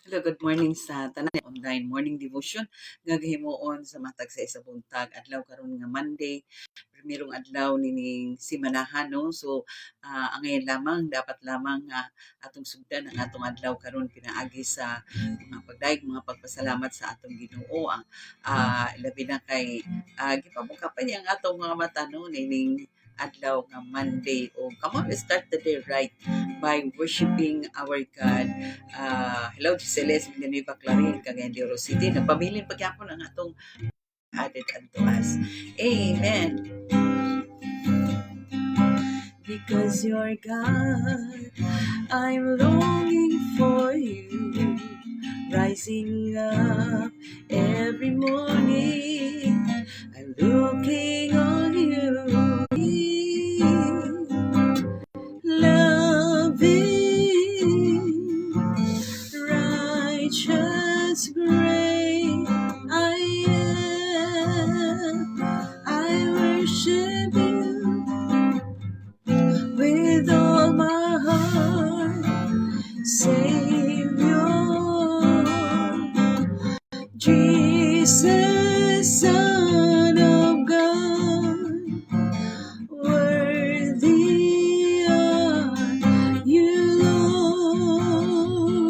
Hello, good morning sa tanan online morning devotion nga gahimoon sa matag sa isa buntag adlaw karon nga Monday, primerong adlaw nining simanahan no. So ang ngayon lamang dapat lamang atong sugdan ang atong adlaw karon pinaagi sa mga pagdaig mga pagpasalamat sa atong Ginoo. Labi na kay gipabuka pa niya ang atong mga mata no nining adlaw nga Monday. O come on, let's start the day right by worshiping our God. Hello, Giselle, Villanueva Clarin, Cagayan de Oro City. Nagpabilin pagyapon ang atong added unto us. Amen. Because you're God, I'm longing for you. Rising up every morning, I'm looking on you. Loving, righteous, great I am. I worship you with all my heart, Savior, Jesus, Son of God, worthy are you, Lord.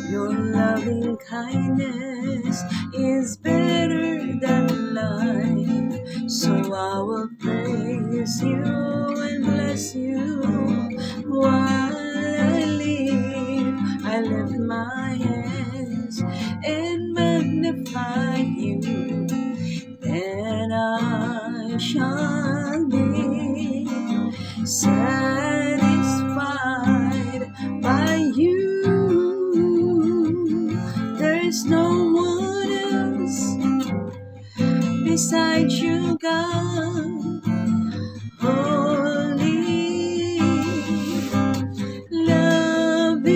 Your loving kindness is better than life, so I will praise you and bless you while I live. I lift my hands and magnify you, then I shall be satisfied by you. There's no one else beside you, God. Holy, loving,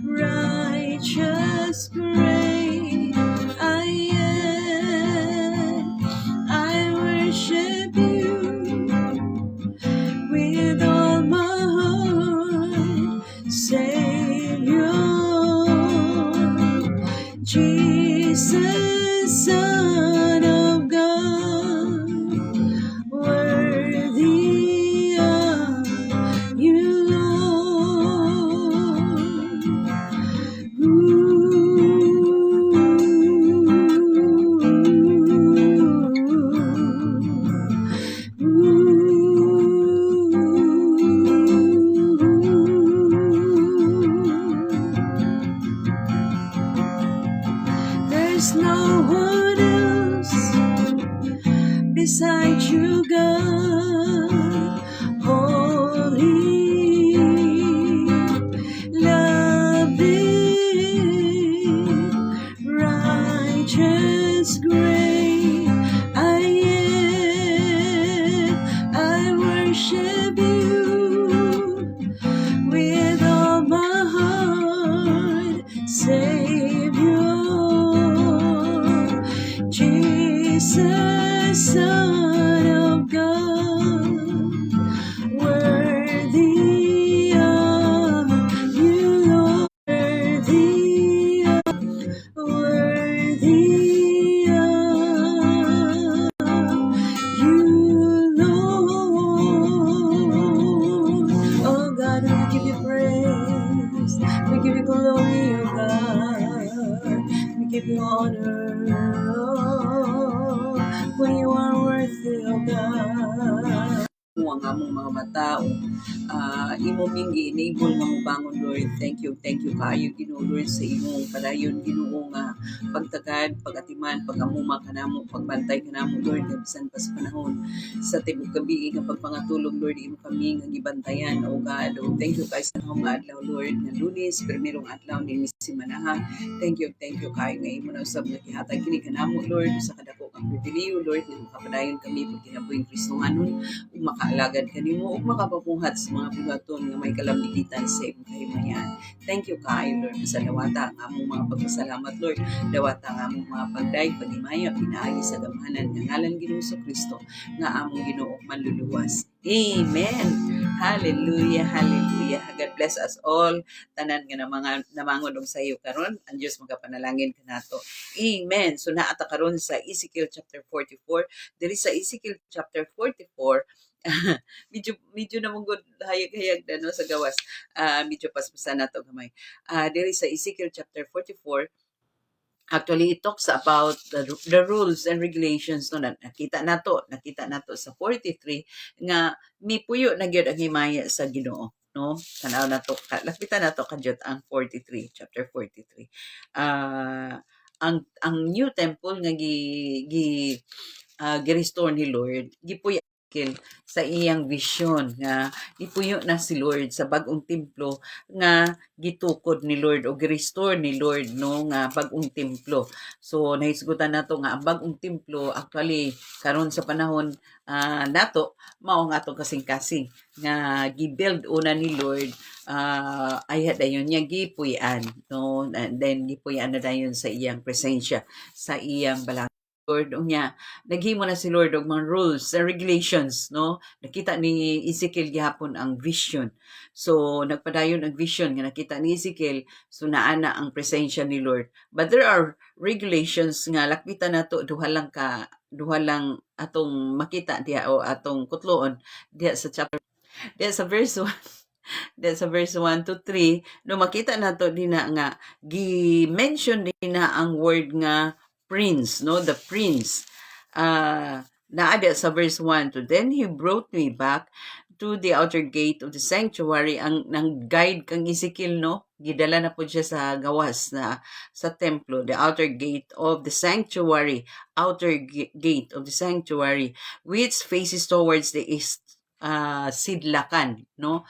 righteous, great I am. I worship you with all my heart, Savior, Jesus, Son of God, worthy are you, Lord. There's no one else beside you, God. Holy, loving, righteous, great I am. I worship you with all my heart, Savior, Jesus, Son of God, worthy are you, Lord. Worthy are you, Lord. Oh God, we give you praise. We give you glory, oh God. We give you honor. Oh, for you are worthy, oh God. Ang among mga matao, imo ming gi-enable nga mobangon, Lord. Thank you kaayo Ginoo, Lord, sa imong padayon Ginoo nga pagtagad, pagatiman, pagamuma kanamo, pagbantay kanamo, Lord, nga bisan pa sa panahon sa tibok gabi nga pagpangatulog, Lord, imo kami nga gibantayan, oh God. Oh, thank you kay sa nga adlaw, Lord, nga Lunes, primerong adlaw ni simanaha. Thank you kaayo nga imo na usab nga gihatag kini kanamo, Lord, sa kadako ang pribilehiyo, Lord, nga makapadayon kami pag kinabuhing Kristohanon ug makaalagad kanimo ug makapabuhat sa mga buhaton nga may kalambigitan sa imong kahimayan. Thank you kaayo, Lord, sa dawata nga among mga pagpasalamat, Lord. Dawata nga among mga pagdaig pagimaya pinaagi sa gamhanan nga ngalan Ginoong Kristo nga among Ginoo manluluwas. Amen. Hallelujah, hallelujah. God bless us all. Tanan nga na mga namangon og sayo karon, ang Dios magapanalangin kanato. Amen. So naata karon sa Ezekiel chapter 44. Diri sa Ezekiel chapter 44, medyo namungod hayag-hayag na no sa gawas. Medyo paspasan nato gamay. Diri sa Ezekiel chapter 44, actually, it talks about the rules and regulations no nakita nato sa 43 nga mipuyo na gyud ang himaya sa Ginoo no tanaw nato lapitan nato kadyot ang 43 chapter 43 ang new temple nga gi-restore ni Lord gipuyo sa iyang vision nga ipuyo na si Lord sa bagong templo nga gitukod ni Lord o gi-restore ni Lord no nga bagong templo. So nahisgutan nato nga ang bagong templo actually karon sa panahon nato mao nga atong kasing-kasing nga gi-build una ni Lord ay dayon niya gipuy-an no and then gipuy-an na dayon sa iyang presensya sa iyang balang Lord unya naghimo na si Lord og mga rules and regulations no nakita ni Ezekiel gihapon ang vision so nagpadayon ang vision nga nakita ni Ezekiel so naana ang presensya ni Lord but there are regulations nga lapitan nato duha lang atong makita diha o atong kutloon diha sa chapter diha sa verse 1 diha sa verse 1 to 3 no makita nato dina nga gi-mention din na ang word nga prince, no? The prince. Naada sa verse 1 to then he brought me back to the outer gate of the sanctuary. Ang guide kang Ezekiel, no? Gidala na po siya sa gawas na sa templo, the outer gate of the sanctuary, gate of the sanctuary, which faces towards the east. Sidlakan, no?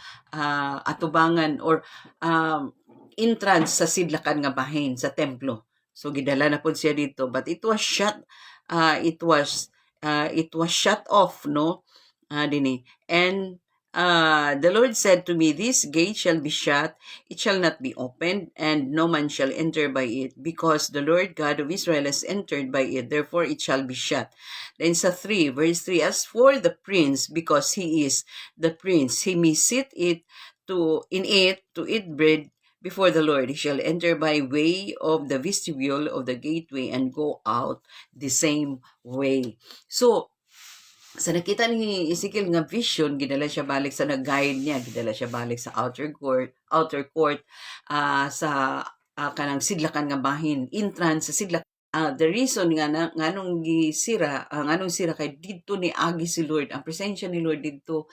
Atubangan or entrance sa sidlakan nga bahin sa templo. So gidala na pud siya dito but it was shut off no dinhi and the Lord said to me, this gate shall be shut, it shall not be opened, and no man shall enter by it, because the Lord God of Israel has entered by it, therefore it shall be shut. Then sa 3, verse 3, as for the prince, because he is the prince, he may sit to eat bread before the Lord. He shall enter by way of the vestibule of the gateway and go out the same way. So, sa nakita ni Ezekiel nga vision, gidala siya balik sa nag-guide niya, gidala siya balik sa outer court, sa kanang sidlakan nga bahin, entrance sa sidlakan. The reason nga nganong sira kay didto ni agi si Lord, ang presensya ni Lord didto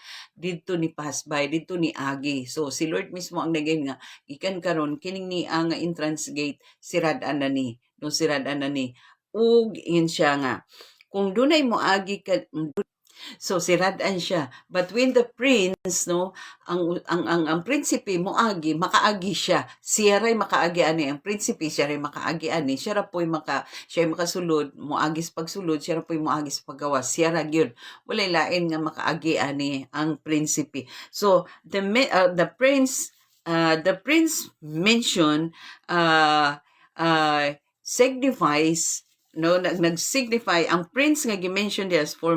ni pass by, didto ni agi. So si Lord mismo ang nagay nga ikan karon kining ni ang entrance gate sirad-an na ni, no sirad-an na ni. Ug in siya nga kung dunay mo agi ka so sirad-an siya but when the prince no ang prinsipe moagi makaagi siya ray makaagi ani ang prinsipe siya ray makaagi ani siya ra poy siya makasulod moagi sa pagsulod siya ra poy moagi sa paggawas siya ra gyud walay lain nga makaagi ani ang prinsipe so the prince mentioned signifies no nag-signify ang prince nga gi-mention as for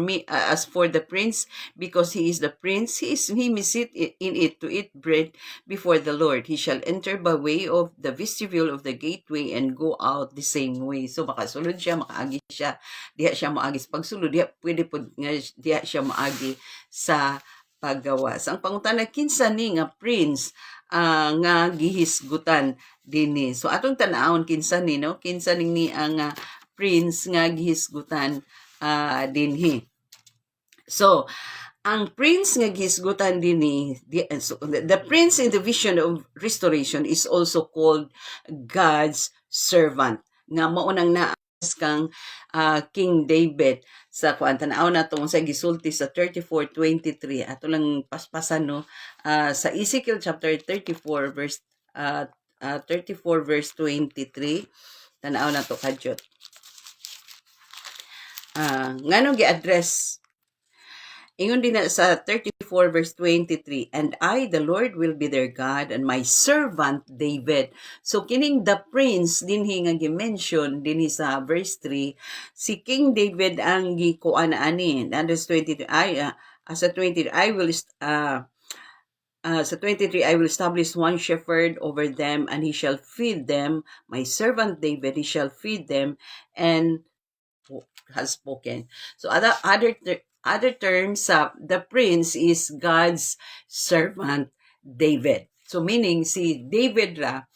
the prince because he is the prince he may sit in it to eat bread before the Lord. He shall enter by way of the vestibule of the gateway and go out the same way. So makasulod siya, makaagi siya, diha siya maagi sa pagsulod, diha siya maagi sa paggawas. Ang pangutana kinsa ni nga prince nga gihisgutan dinhi. So atong tan-awon kinsa ni no? Kinsa ni ang prince nga gihisgutan dinhi. So ang prince nga gihisgutan dinhi, the prince in the vision of restoration is also called God's servant. Nga maunang naas kang King David sa tan-aw nato sa gisulti sa 34:23 ato lang paspasan no sa Ezekiel chapter 34 verse 23 tan-aw nato kadyot. Nganong gi-address ingon din na sa 34 verse 23 and I the Lord will be their God and my servant David. So kining the prince dinhi nga gi-mention dinhi sa verse 3 si King David ang gikuan ani. That is 22 sa 20 I will sa 23, I will establish one shepherd over them, and he shall feed them. My servant David, he shall feed them, and has spoken. So other terms, the prince is God's servant David. So meaning si David ra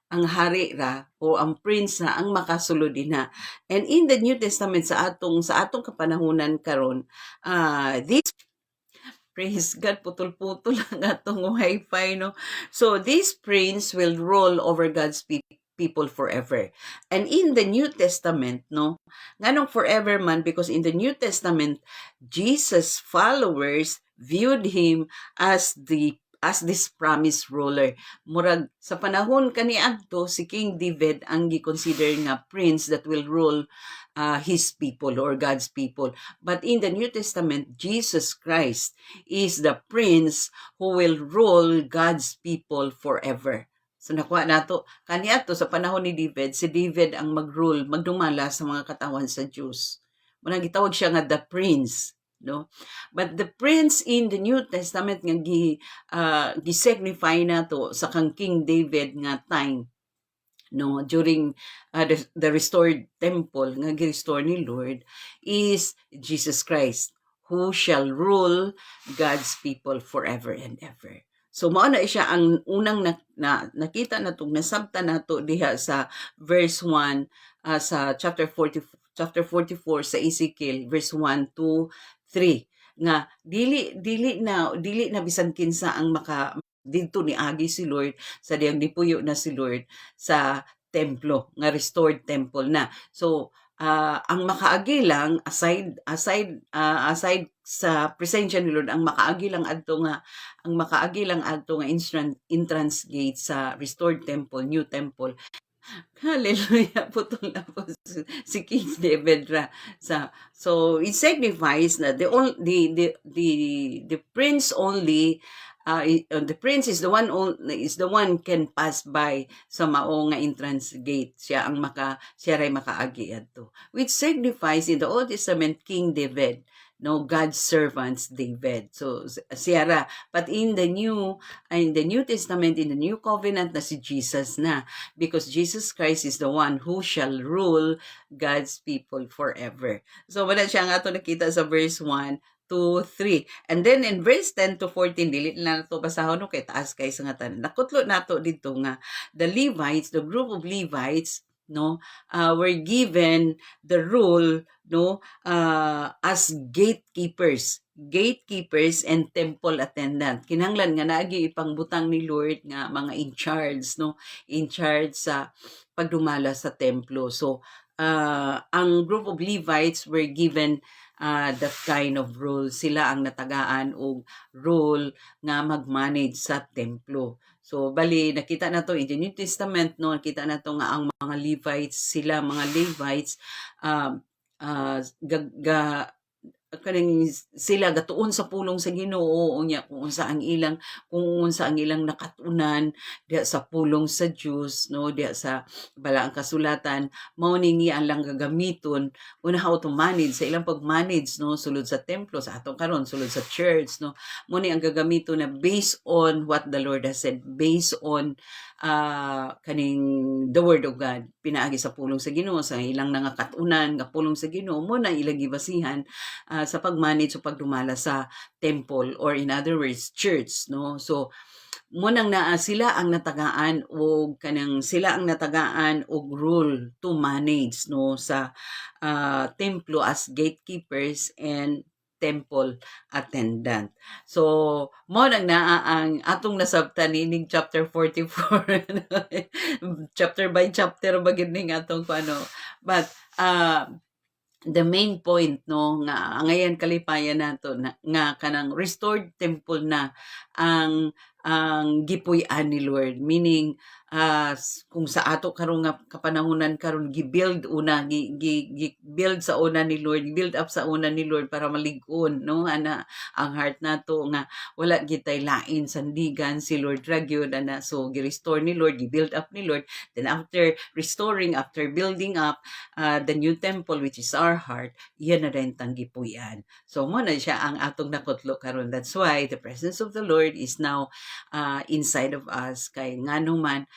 ang hari ra o ang prince na ang makasulod dinha. And in the New Testament sa atong kapanahunan karon, this praise God, putol-putol ang atong wifi, no? So, this prince will rule over God's people forever. And in the New Testament, no? Nganong forever man? Because in the New Testament, Jesus' followers viewed him as this promised ruler. Murag sa panahon kaniadto si King David ang gi-consider nga prince that will rule his people or God's people. But in the New Testament, Jesus Christ is the prince who will rule God's people forever. So nakuha nato kaniadto sa panahon ni David, si David ang mag-rule, magdumala sa mga katawan sa Diyos. Muna gitawag siya nga the prince, no? But the prince in the New Testament nga gi-signify nato sa kang King David nga time, no, during the restored temple nga gi-restore ni Lord, is Jesus Christ, who shall rule God's people forever and ever. So mao na siya ang unang nakita natong nasabta nato diha sa verse 1 sa chapter 44 sa Ezekiel verse 1 to 3 nga dili na bisan kinsa ang maka dito ni agi si Lord sa diyang nipuyo na si Lord sa templo nga restored temple na. So ang makaagi lang aside sa presensya ni Lord, ang makaagi lang adto nga entrance gate sa restored temple, new temple. Hallelujah, putol na po si King David ra so it signifies na the prince only the prince is the one can pass by sa mao nga entrance gate. Siya ray makaagi adto, which signifies in the Old Testament King David, no, God's servants David. So siya ra, but in the New Testament, in the New Covenant na si Jesus na, because Jesus Christ is the one who shall rule God's people forever. So wala siya nga ato nakita sa verse 1 to 3. And then in verse 10 to 14, dili na nato basahon, no, kay taas kay sa nga tanan. Nakutlo nato dito nga the Levites, the group of Levites, no, were given the rule, no, as gatekeepers and temple attendant. Kinahanglan nga naagi ipangbutang ni Lord nga mga in charge sa pagdumala sa templo. So ang group of Levites were given that kind of role. Sila ang natagaan og role nga mag-manage sa templo. So bali nakita nato in the New Testament, no, nakita nato nga ang mga Levites, sila gatuon sa pulong sa Ginoo unya kung unsa ang ilang nakatunan diha sa pulong sa Dios, no, diha sa balaang kasulatan. Mao ni ang lang gagamiton una how to manage sa ilang pag-manage, no, sulod sa templo sa atong karon, sulod sa church, no. Mao ni ang gagamiton na based on what the Lord has said, based on kaning the word of God pinaagi sa pulong sa Ginoo, sa ilang nangakatunan nga pulong sa Ginoo, mo na ilang gibasihan sa pag-manage o pagdumala sa temple, or in other words church, no. So munang sila ang natagaan og rule to manage, no, sa templo as gatekeepers and temple attendant. So mo nang ang atong nasabtan ning chapter 44 chapter by chapter bagid ning atong but the main point, no, nga ngayon kalipayan nato nga kanang restored temple na ang gipuy-an ni Lord, meaning kung sa ato karon nga kapanahunan karon gi-build sa una ni Lord, build up sa una ni Lord para malig-on, no, ana ang heart nato nga wala gitay lain sandigan si Lord ra gyud ana. So gi-restore ni Lord, gi-build up ni Lord, then after building up the new temple, which is our heart, yan na rin tanggipuyan. So mo na siya ang atong nakutlo karon. That's why the presence of the Lord is now inside of us kay nganuman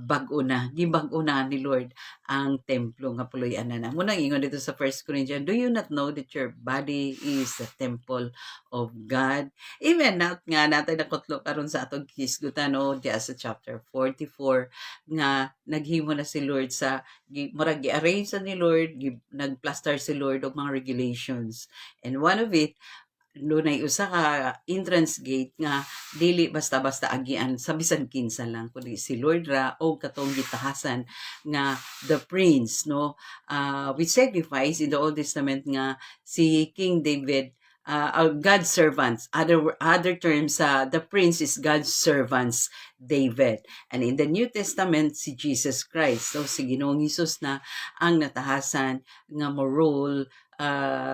bag-o na gibag-o na ni Lord ang templo nga puloy-an na. Muna ingon dito sa 1 Corinthians, do you not know that your body is the temple of God? Even not nga natin nakutlo karon sa atong kisgutan no diya sa chapter 44 nga naghimo na si Lord sa murag gi-arrange sa ni Lord, nagplaster si Lord og mga regulations. And one of it, dunay usa ka entrance gate nga dili basta-basta agian sa bisan kinsa lang kundi si Lord ra o katong gitahasan nga the prince no with sacrifice in the Old Testament nga si King David God's servants. Other terms, the prince is God's servants, David. And in the New Testament, si Jesus Christ. So, si Ginoong Hesus na ang natahasan nga mo rule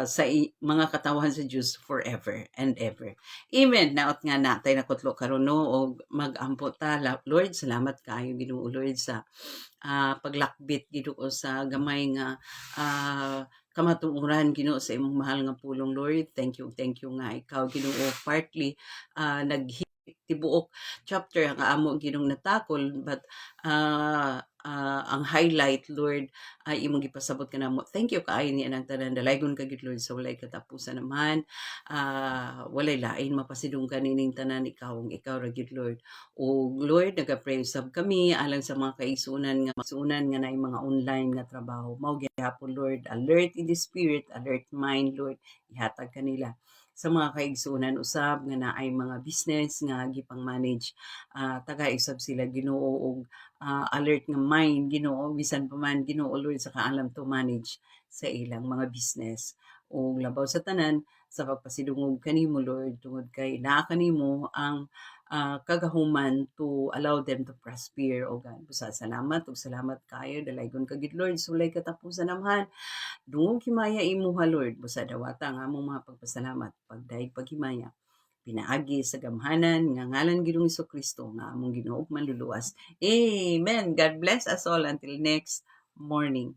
sa mga katawan sa Diyos forever and ever. Amen. Naot nga natay nakutlo karon no o mag-ampo ta. Lord, salamat kayo Ginoo Lord sa paglakbit Ginoo sa gamay nga kamatuoran Ginoo sa imong mahal nga pulong Lord. Thank you nga ikaw Ginoo partly tibuok chapter ang amo Ginong natakol but ang highlight Lord ay imong gipasabot kanamo. Thank you kaayo ni anang tanan dalaygon ka gid Lord sa walay katapusan naman. Walay lain mapasidong kanining tanan ikaw ra gid Lord. O Lord naga-pray sab kami alang sa mga kaigsunan nga naay mga online nga trabaho. Mao gyapon Lord, alert in the spirit, alert mind Lord. Ihatag kanila sa mga kaigsunan usab nga naay mga business nga gipang manage taga-isab sila Ginoo og alert nga mind Ginoo bisan pa man Ginoo Lord sa kaalam to manage sa ilang mga business o labaw sa tanan sa pagpasidungog kanimo Lord tungod kay naa kanimo ang kagahuman to allow them to prosper o God. Busa salamat ug salamat kayo dalaygon ka gid Lord sulay katapusan amhan. Dungog himaya imuha Lord busa dawata nga among mga pagpasalamat pagdaig paghimaya pinaagi sa gamhanan nga ngalan Ginoong Kristo nga among Ginoo ug manluluwas. Amen. God bless us all until next morning.